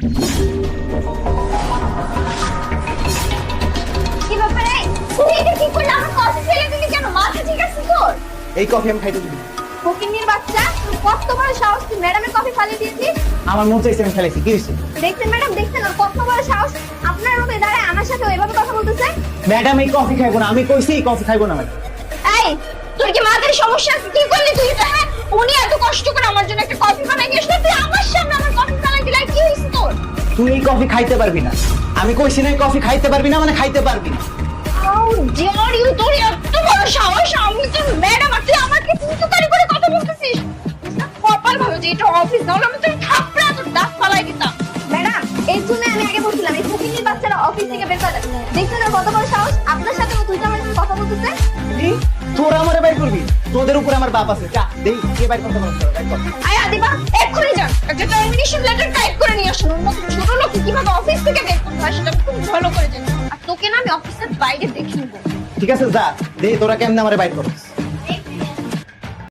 কি ব্যাপারে? তুই এটা কি করলি? আমার কফি ফেলে দিলি কেন? মাথা ঠিক আছে তোর? এই কফি আমি খাইতে দিবি? ফকিন্নির বাচ্চা, তুই কত বড় সাহস, তুই ম্যাডামের কফি ফালিয়ে দিয়েছিস? আমার মন চাইছে আমি ফেলেছি, কি হয়েছে? দেখছেন ম্যাডাম, দেখছেন আর কত বড় সাহস, আপনার রুমে দাঁড়ায় আমার সাথে এভাবে কথা বলতেছে। ম্যাডাম এই কফি খাইবো না, আমি কইছি এই কফি খাইবো না ম্যাডাম। এই, তোর কি মাথার সমস্যা আছে? কি করলি তুই এটা? হ্যাঁ, উনি এত কষ্ট করে আমার জন্য একটা কফি বানাই নিয়ে আসলো, তুই আমার সামনে আমার কফি ফালাই দিলি, কি হয়েছে তোর? তুই এই কফি খাইতে পারবি না। আমি কইছি না এই কফি খাইতে পারবি না, মানে খাইতে পারবি না। How dare you? তোর এত বড় সাহস, আমি তো ম্যাডাম আর তুই আমাকে তুই করে কথা বলতেছিস। কপাল ভালো যে এটা অফিস, নাহলে আমি তোর থাপড়া তোর দাঁত ফালাই দিতাম। ম্যাডাম, এই জন্য আমি আগে বলছিলাম এই ফকিন্নির বাচ্চারা অফিস থেকে বের করে দেন। দেখছেন আর কত বড় সাহস, আপনার সাথে ও দুইটা আমার সাথে কথা বলতেছে। কি তোরা আমারে বাইর করবি? তোদের উপর আমার বাপ আছে, যা দেই কে বাইর করতে পারছ? বাইর কর। আয় আদিবা, এক্ষুনি যান, একটা টার্মিনেশন লেটার টাইপ করে নিয়ে আসুন। ওর মতো ছোট লোক কিভাবে অফিস থেকে বের করতে হয় সেটা আমি খুব ভালো করে জানি। আর তোকে না আমি অফিসের বাইরে দেখে নিব। ঠিক আছে, যা দেই তোরা কেমনে আমারে বাইর করছিস।